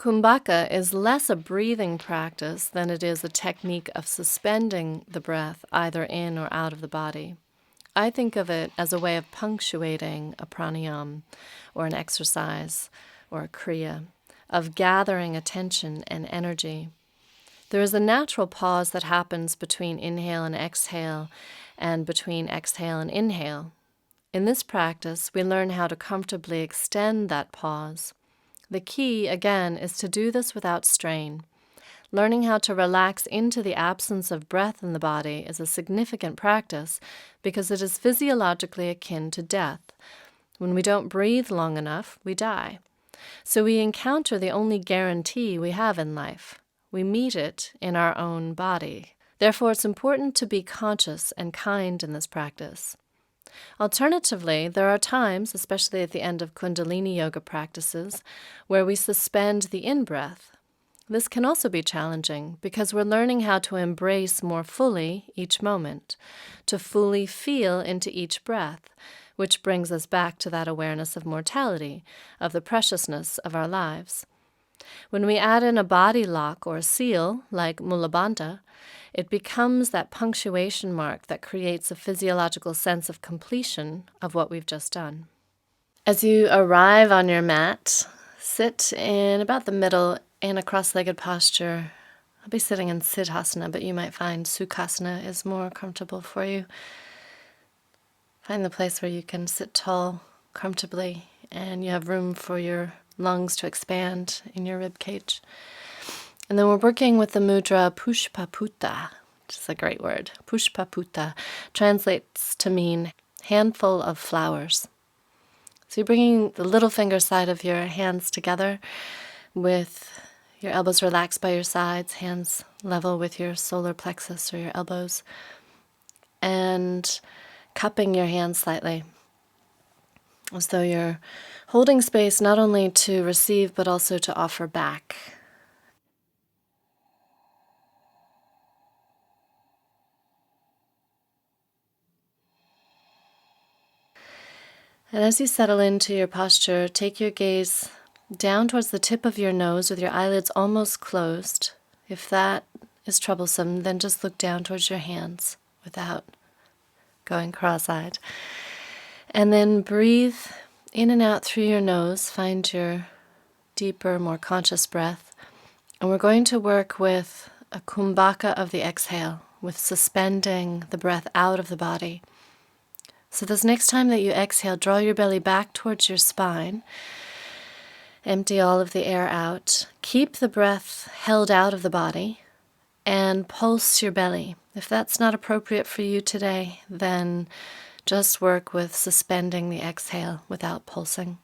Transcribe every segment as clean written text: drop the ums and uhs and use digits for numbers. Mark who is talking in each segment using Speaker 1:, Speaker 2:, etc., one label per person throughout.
Speaker 1: Kumbhaka is less a breathing practice than it is a technique of suspending the breath either in or out of the body. I think of it as a way of punctuating a pranayama or an exercise or a kriya, of gathering attention and energy. There is a natural pause that happens between inhale and exhale and between exhale and inhale. In this practice, we learn how to comfortably extend that pause. The key, again, is to do this without strain. Learning how to relax into the absence of breath in the body is a significant practice because it is physiologically akin to death. When we don't breathe long enough, we die. So we encounter the only guarantee we have in life. We meet it in our own body. Therefore, it's important to be conscious and kind in this practice. Alternatively, there are times, especially at the end of Kundalini yoga practices, where we suspend the in-breath. This can also be challenging because we're learning how to embrace more fully each moment, to fully feel into each breath, which brings us back to that awareness of mortality, of the preciousness of our lives. When we add in a body lock or a seal, like mulabandha, it becomes that punctuation mark that creates a physiological sense of completion of what we've just done. As you arrive on your mat, sit in about the middle in a cross-legged posture. I'll be sitting in Siddhasana, but you might find Sukhasana is more comfortable for you. Find the place where you can sit tall comfortably and you have room for your lungs to expand in your rib cage. And then we're working with the mudra Pushpaputta, which is a great word. Pushpaputta translates to mean handful of flowers. So you're bringing the little finger side of your hands together with your elbows relaxed by your sides, hands level with your solar plexus or your elbows, and cupping your hands slightly, as though you're holding space not only to receive but also to offer back. And as you settle into your posture, take your gaze down towards the tip of your nose with your eyelids almost closed. If that is troublesome, then just look down towards your hands without going cross-eyed. And then breathe in and out through your nose. Find your deeper, more conscious breath. And we're going to work with a kumbhaka of the exhale, with suspending the breath out of the body. So this next time that you exhale, draw your belly back towards your spine. Empty all of the air out. Keep the breath held out of the body and pulse your belly. If that's not appropriate for you today, then just work with suspending the exhale without pulsing.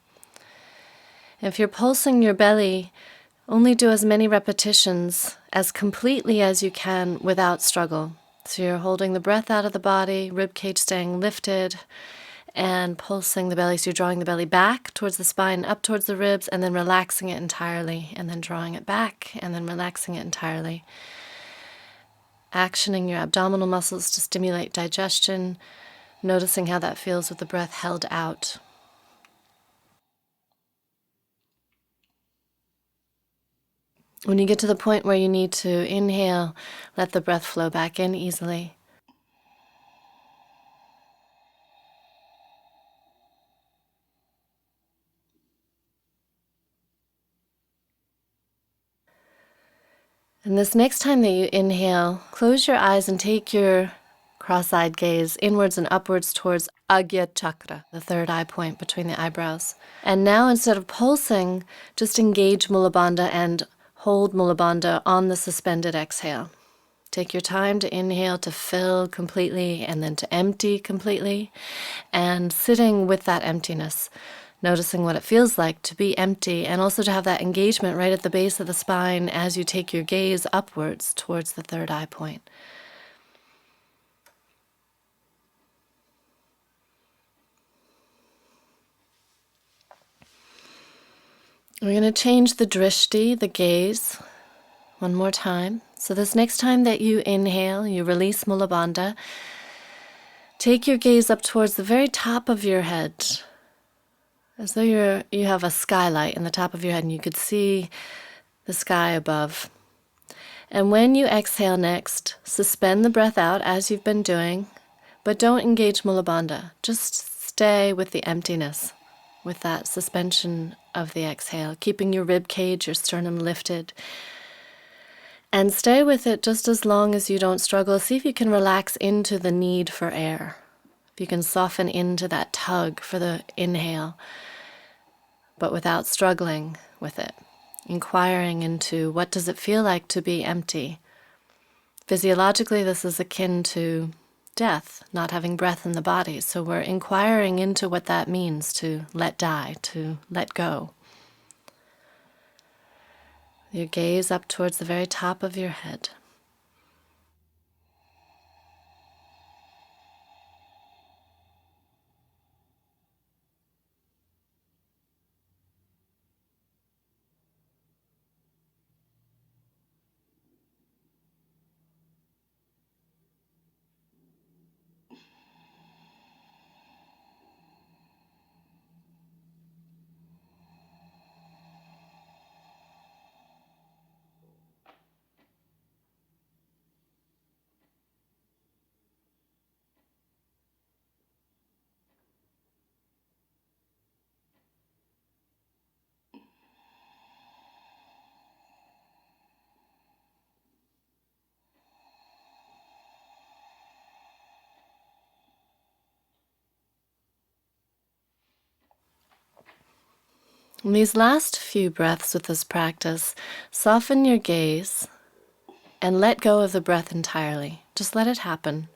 Speaker 1: If you're pulsing your belly, only do as many repetitions as completely as you can without struggle. So you're holding the breath out of the body, ribcage staying lifted, and pulsing the belly. So you're drawing the belly back towards the spine, up towards the ribs, and then relaxing it entirely, and then drawing it back, and then relaxing it entirely. Actioning your abdominal muscles to stimulate digestion, noticing how that feels with the breath held out. When you get to the point where you need to inhale, let the breath flow back in easily. And this next time that you inhale, close your eyes and take your cross-eyed gaze inwards and upwards towards Agya Chakra, the third eye point between the eyebrows. And now instead of pulsing, just engage Mulabandha and hold Mulabandha on the suspended exhale. Take your time to inhale, to fill completely, and then to empty completely. And sitting with that emptiness, noticing what it feels like to be empty, and also to have that engagement right at the base of the spine as you take your gaze upwards towards the third eye point. We're going to change the drishti, the gaze, one more time. So this next time that you inhale, you release Mulabandha. Take your gaze up towards the very top of your head, as though you have a skylight in the top of your head and you could see the sky above. And when you exhale next, suspend the breath out as you've been doing, but don't engage Mula Bandha. Just stay with the emptiness, with that suspension of the exhale, keeping your rib cage, your sternum lifted. And stay with it just as long as you don't struggle. See if you can relax into the need for air. If you can soften into that tug for the inhale, but without struggling with it. Inquiring into what does it feel like to be empty. Physiologically, this is akin to death, not having breath in the body. So we're inquiring into what that means to let die, to let go. Your gaze up towards the very top of your head. In these last few breaths with this practice, soften your gaze and let go of the breath entirely. Just let it happen.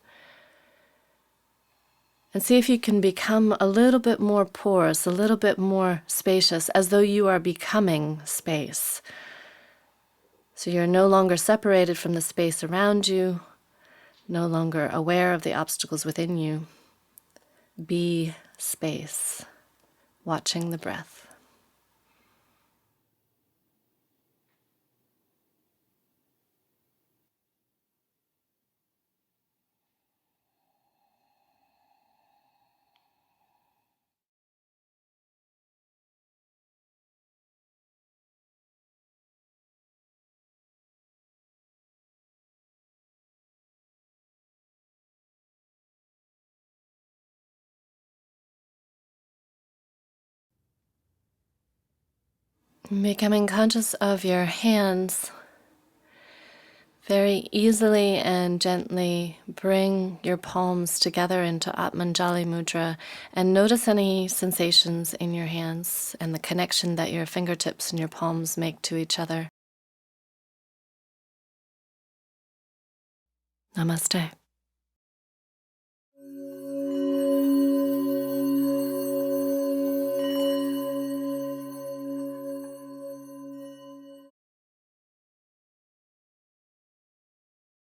Speaker 1: And see if you can become a little bit more porous, a little bit more spacious, as though you are becoming space. So you're no longer separated from the space around you, no longer aware of the obstacles within you. Be space, watching the breath. Becoming conscious of your hands, very easily and gently bring your palms together into Atmanjali Mudra and notice any sensations in your hands and the connection that your fingertips and your palms make to each other. Namaste.